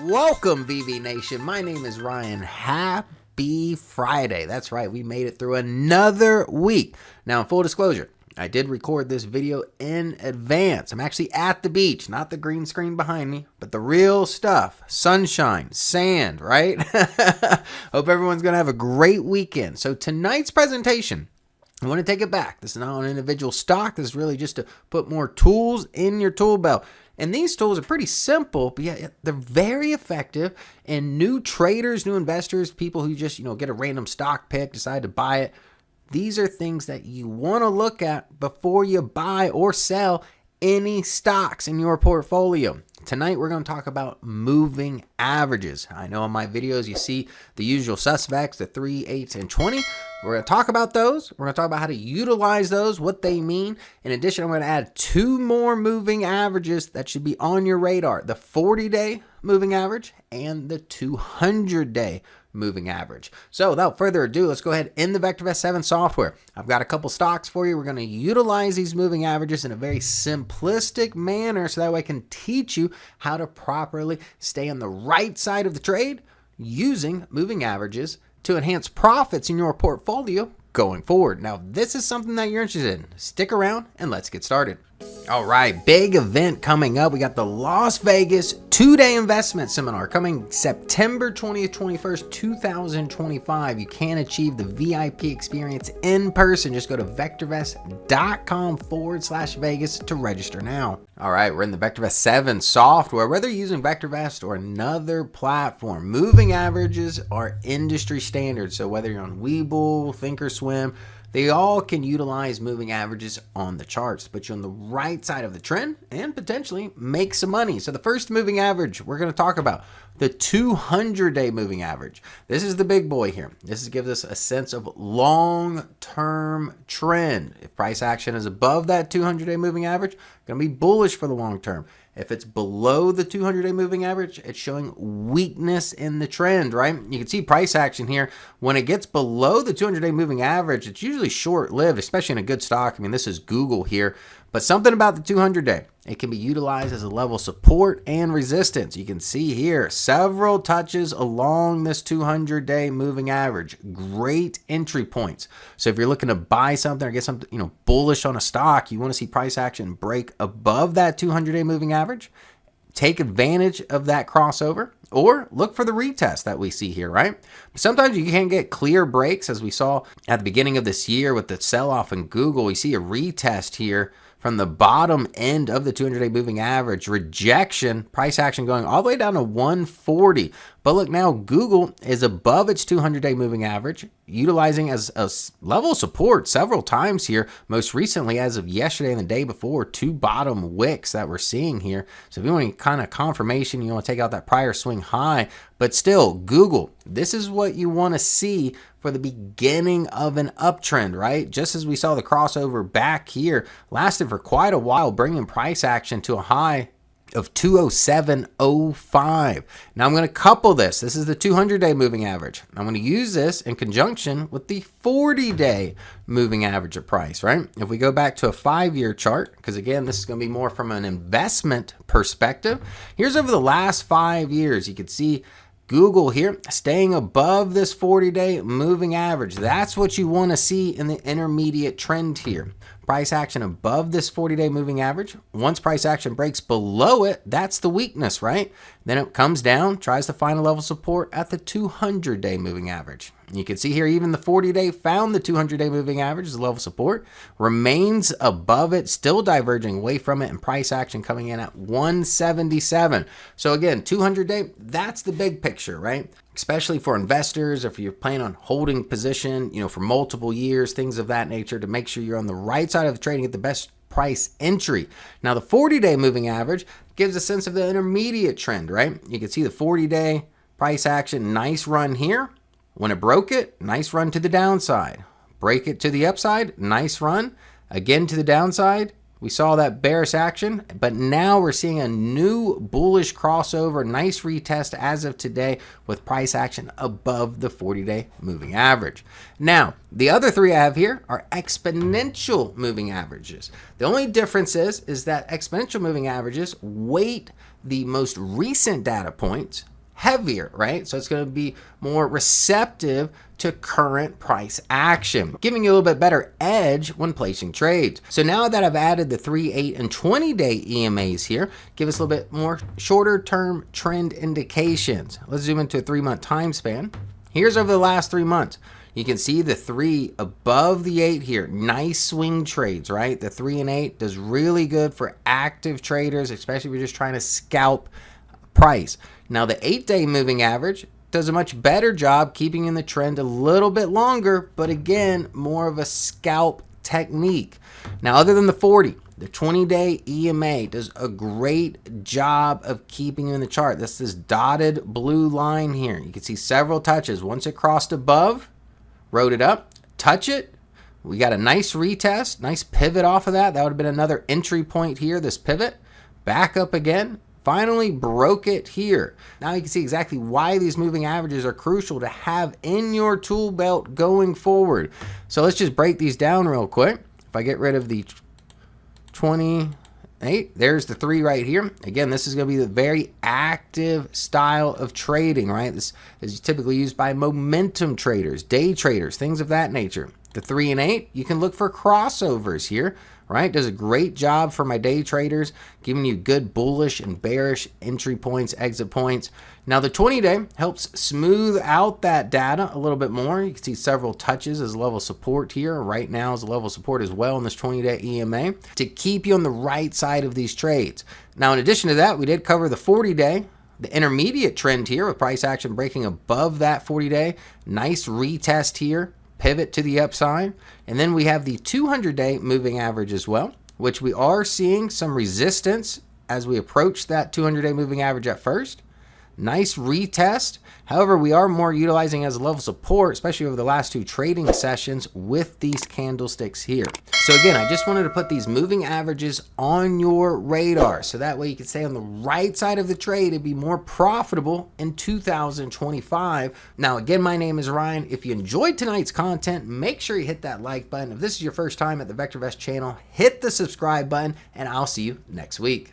Welcome, VV Nation. My name is Ryan. Happy Friday. That's right. We made it through another week. Now, in full disclosure, I did record this video in advance. I'm actually at the beach, not the green screen behind me, but the real stuff. Sunshine, sand, right? Hope everyone's going to have a great weekend. So tonight's presentation, I want to take it back. This is not an individual stock. This is really just to put more tools in your tool belt. And these tools are pretty simple, but yeah, they're very effective. And new traders, new investors, people who just, get a random stock pick, decide to buy it. These are things that you want to look at before you buy or sell any stocks in your portfolio. Tonight, we're going to talk about moving averages. I know in my videos, you see the usual suspects, the 3, 8, and 20. We're going to talk about those. We're going to talk about how to utilize those, what they mean. In addition, I'm going to add 2 more moving averages that should be on your radar. The 40-day moving average and the 200-day moving average. So without further ado, let's go ahead in the VectorVest 7 software. I've got a couple stocks for you. We're going to utilize these moving averages in a very simplistic manner so that way I can teach you how to properly stay on the right side of the trade using moving averages to enhance profits in your portfolio going forward. Now, this is something that you're interested in. Stick around and let's get started. All right, big event coming up. We got the Las Vegas 2-day investment seminar coming September 20th, 21st, 2025. You can achieve the VIP experience in person. Just go to VectorVest.com/Vegas to register now. All right, we're in the VectorVest 7 software. Whether you're using VectorVest or another platform, moving averages are industry standard. So whether you're on Webull, Thinkorswim, they all can utilize moving averages on the charts to put you on the right side of the trend and potentially make some money. So the first moving average we're going to talk about, the 200-day moving average. This is the big boy here. This gives us a sense of long-term trend. If price action is above that 200-day moving average, going to be bullish for the long term. If it's below the 200-day moving average, it's showing weakness in the trend, right? You can see price action here. When it gets below the 200-day moving average, it's usually short-lived, especially in a good stock. I mean, this is Google here. But something about the 200-day, it can be utilized as a level of support and resistance. You can see here several touches along this 200-day moving average. Great entry points. So if you're looking to buy something or get something, bullish on a stock, you want to see price action break above that 200-day moving average. Take advantage of that crossover or look for the retest that we see here, right? Sometimes you can get clear breaks, as we saw at the beginning of this year with the sell-off in Google. We see a retest here from the bottom end of the 200-day moving average, rejection, price action going all the way down to 140. But look, now Google is above its 200-day moving average, utilizing as a level of support several times here. Most recently, as of yesterday and the day before, 2 bottom wicks that we're seeing here. So if you want any kind of confirmation, you want to take out that prior swing high. But still, Google, this is what you want to see for the beginning of an uptrend, right? Just as we saw the crossover back here, lasted for quite a while, bringing price action to a high of 207.05. Now I'm going to couple this. This is the 200-day moving average. I'm going to use this in conjunction with the 40-day moving average of price, right? If we go back to a 5-year chart, because again, this is going to be more from an investment perspective. Here's over the last 5 years. You can see Google here staying above this 40-day moving average. That's what you want to see in the intermediate trend here. Price action above this 40-day moving average. Once price action breaks below it, that's the weakness, right? Then it comes down, tries to find a level of support at the 200-day moving average. You can see here, even the 40-day found the 200-day moving average as a level of support, remains above it, still diverging away from it, and price action coming in at 177. So again, 200-day, that's the big picture, right? Especially for investors, if you're planning on holding position, for multiple years, things of that nature, to make sure you're on the right side of the trade and get the best price entry. Now, the 40-day moving average gives a sense of the intermediate trend, right? You can see the 40-day price action, nice run here. When it broke it, nice run to the downside. Break it to the upside, nice run. Again to the downside, We saw that bearish action, but now we're seeing a new bullish crossover, nice retest as of today with price action above the 40-day moving average. Now, the other three I have here are exponential moving averages. The only difference is that exponential moving averages weight the most recent data points heavier, right? So it's going to be more receptive to current price action, giving you a little bit better edge when placing trades. So now that I've added the 3, 8, and 20-day EMAs here, give us a little bit more shorter term trend indications. Let's zoom into a 3-month time span. Here's over the last 3 months. You can see the 3 above the 8 here. Nice swing trades, right? The 3 and 8 does really good for active traders, especially if you're just trying to scalp price. Now the 8-day moving average does a much better job keeping in the trend a little bit longer, but again, more of a scalp technique. Now other than the 40, the 20-day EMA does a great job of keeping you in the chart. That's this dotted blue line here. You can see several touches. Once it crossed above, wrote it up, touch it. We got a nice retest, nice pivot off of that. That would have been another entry point here, this pivot. Back up again. Finally broke it here. Now you can see exactly why these moving averages are crucial to have in your tool belt going forward. So let's just break these down real quick. If I get rid of the 28, there's the 3 right here. Again, this is going to be the very active style of trading, right? This is typically used by momentum traders, day traders, things of that nature. The 3 and 8, you can look for crossovers here, right? Does a great job for my day traders, giving you good bullish and bearish entry points, exit points. Now the 20-day helps smooth out that data a little bit more. You can see several touches as a level of support here. Right now is a level of support as well in this 20-day EMA to keep you on the right side of these trades. Now in addition to that, we did cover the 40-day. The intermediate trend here with price action breaking above that 40-day. Nice retest here. Pivot to the upside. And then we have the 200-day moving average as well, which we are seeing some resistance as we approach that 200-day moving average at first. Nice retest. However, we are more utilizing as a level of support, especially over the last 2 trading sessions with these candlesticks here. So again, I just wanted to put these moving averages on your radar so that way you can stay on the right side of the trade and be more profitable in 2025. Now, again, my name is Ryan. If you enjoyed tonight's content, make sure you hit that like button. If this is your first time at the VectorVest channel, hit the subscribe button, and I'll see you next week.